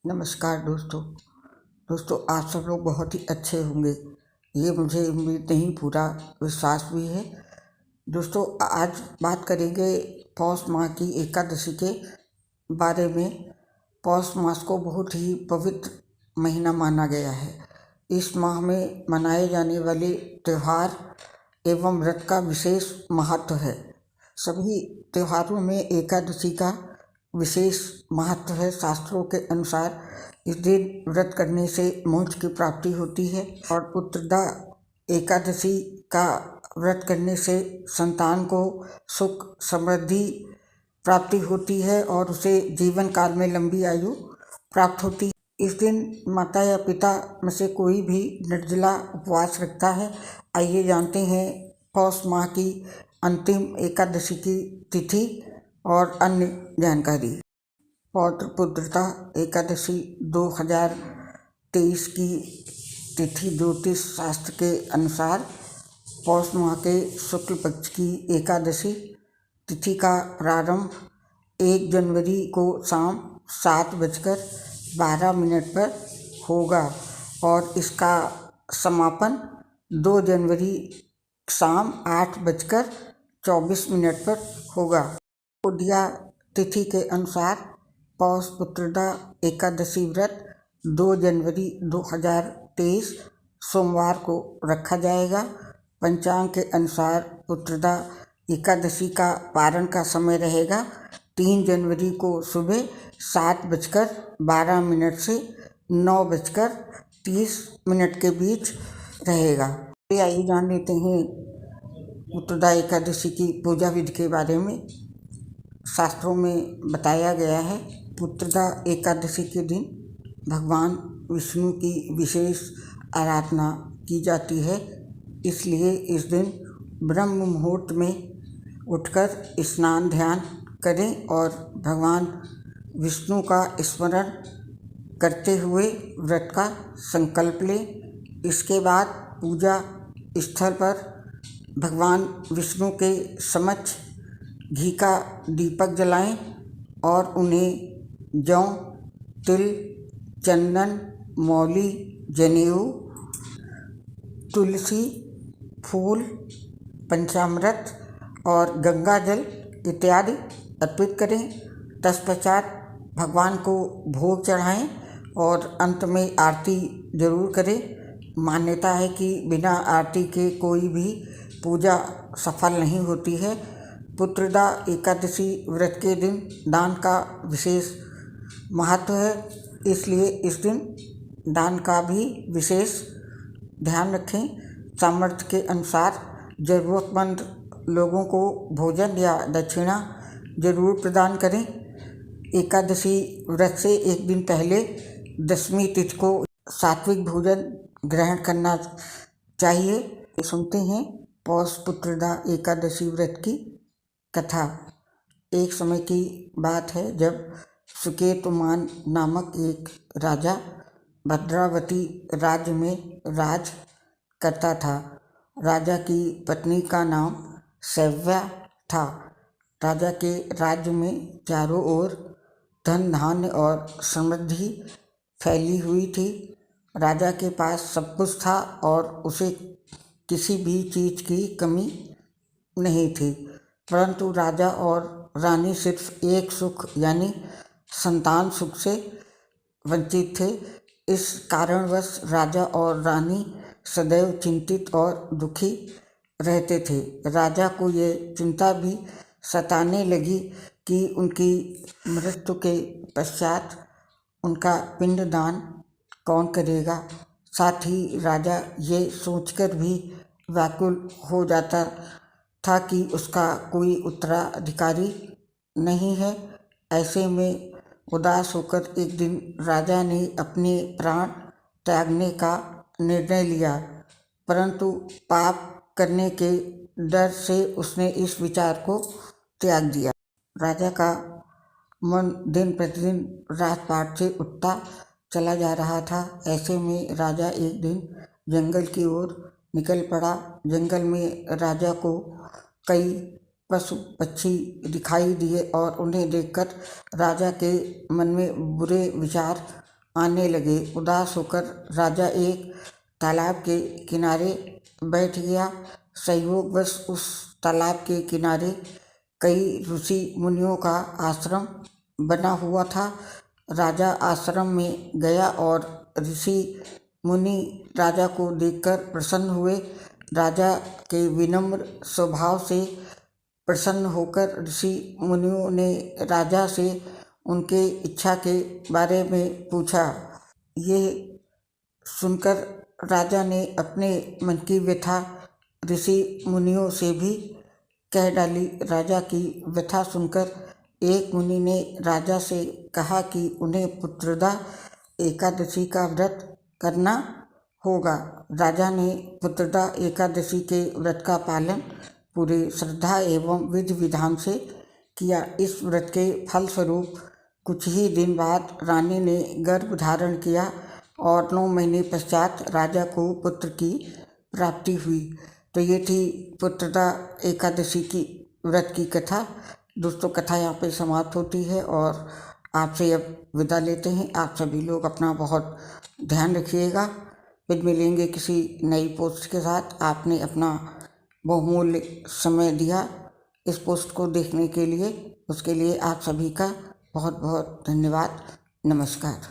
नमस्कार दोस्तों आप सब लोग बहुत ही अच्छे होंगे, ये मुझे उम्मीद नहीं पूरा विश्वास भी है। दोस्तों आज बात करेंगे पौष माह की एकादशी के बारे में। पौष मास को बहुत ही पवित्र महीना माना गया है। इस माह में मनाए जाने वाले त्यौहार एवं व्रत का विशेष महत्व है। सभी त्योहारों में एकादशी का विशेष महत्व है। शास्त्रों के अनुसार इस दिन व्रत करने से मोक्ष की प्राप्ति होती है और पुत्रदा एकादशी का व्रत करने से संतान को सुख समृद्धि प्राप्ति होती है और उसे जीवन काल में लंबी आयु प्राप्त होती है। इस दिन माता या पिता में से कोई भी निर्जला उपवास रखता है। आइए जानते हैं पौष माह की अंतिम एकादशी की तिथि और अन्य जानकारी। पौत्र पुत्रदा एकादशी 2023 की तिथि ज्योतिष शास्त्र के अनुसार पौष माह के शुक्ल पक्ष की एकादशी तिथि का प्रारंभ 1 जनवरी को शाम 7:12 पर होगा और इसका समापन 2 जनवरी शाम 8:24 पर होगा। उदया तिथि के अनुसार पौष पुत्रदा एकादशी व्रत 2 जनवरी 2023 सोमवार को रखा जाएगा। पंचांग के अनुसार पुत्रदा एकादशी का पारण का समय रहेगा 3 जनवरी को सुबह 7:12 से 9:30 के बीच रहेगा। आइए जान लेते हैं पुत्रदा एकादशी की पूजा विधि के बारे में। शास्त्रों में बताया गया है पुत्रदा एकादशी के दिन भगवान विष्णु की विशेष आराधना की जाती है। इसलिए इस दिन ब्रह्म मुहूर्त में उठकर स्नान ध्यान करें और भगवान विष्णु का स्मरण करते हुए व्रत का संकल्प लें। इसके बाद पूजा स्थल पर भगवान विष्णु के समक्ष घी का दीपक जलाएं और उन्हें जौ, तिल, चंदन, मौली, जनेऊ, तुलसी, फूल, पंचामृत और गंगा जल इत्यादि अर्पित करें। तत्पश्चात भगवान को भोग चढ़ाएं और अंत में आरती जरूर करें। मान्यता है कि बिना आरती के कोई भी पूजा सफल नहीं होती है। पुत्रदा एकादशी व्रत के दिन दान का विशेष महत्व है, इसलिए इस दिन दान का भी विशेष ध्यान रखें। सामर्थ्य के अनुसार ज़रूरतमंद लोगों को भोजन या दक्षिणा जरूर प्रदान करें। एकादशी व्रत से एक दिन पहले दशमी तिथि को सात्विक भोजन ग्रहण करना चाहिए। सुनते हैं पौष पुत्रदा एकादशी व्रत की कथा। एक समय की बात है जब सुकेतुमान नामक एक राजा भद्रावती राज्य में राज करता था। राजा की पत्नी का नाम सव्या था। राजा के राज्य में चारों ओर धन धान्य और समृद्धि फैली हुई थी। राजा के पास सब कुछ था और उसे किसी भी चीज़ की कमी नहीं थी, परंतु राजा और रानी सिर्फ एक सुख यानी संतान सुख से वंचित थे। इस कारणवश राजा और रानी सदैव चिंतित और दुखी रहते थे। राजा को ये चिंता भी सताने लगी कि उनकी मृत्यु के पश्चात उनका पिंडदान कौन करेगा। साथ ही राजा ये सोचकर भी व्याकुल हो जाता था कि उसका कोई उत्तराधिकारी नहीं है। ऐसे में उदास होकर एक दिन राजा ने अपने प्राण त्यागने का निर्णय लिया, परंतु पाप करने के डर से उसने इस विचार को त्याग दिया। राजा का मन दिन प्रतिदिन राजपाट से उठता चला जा रहा था। ऐसे में राजा एक दिन जंगल की ओर निकल पड़ा। जंगल में राजा को कई पशु पक्षी दिखाई दिए और उन्हें देखकर राजा के मन में बुरे विचार आने लगे। उदास होकर राजा एक तालाब के किनारे बैठ गया। संयोगवश उस तालाब के किनारे कई ऋषि मुनियों का आश्रम बना हुआ था। राजा आश्रम में गया और ऋषि मुनि राजा को देखकर प्रसन्न हुए। राजा के विनम्र स्वभाव से प्रसन्न होकर ऋषि मुनियों ने राजा से उनके इच्छा के बारे में पूछा। ये सुनकर राजा ने अपने मन की व्यथा ऋषि मुनियों से भी कह डाली। राजा की व्यथा सुनकर एक मुनि ने राजा से कहा कि उन्हें पुत्रदा एकादशी का व्रत करना होगा। राजा ने पुत्रदा एकादशी के व्रत का पालन पूरे श्रद्धा एवं विधि विधान से किया। इस व्रत के फलस्वरूप कुछ ही दिन बाद रानी ने गर्भ धारण किया और 9 महीने पश्चात राजा को पुत्र की प्राप्ति हुई। तो ये थी पुत्रदा एकादशी की व्रत की कथा। दोस्तों, कथा यहाँ पे समाप्त होती है और आपसे अब विदा लेते हैं। आप सभी लोग अपना बहुत ध्यान रखिएगा। फिर मिलेंगे किसी नई पोस्ट के साथ। आपने अपना बहुमूल्य समय दिया इस पोस्ट को देखने के लिए, उसके लिए आप सभी का बहुत बहुत धन्यवाद। नमस्कार।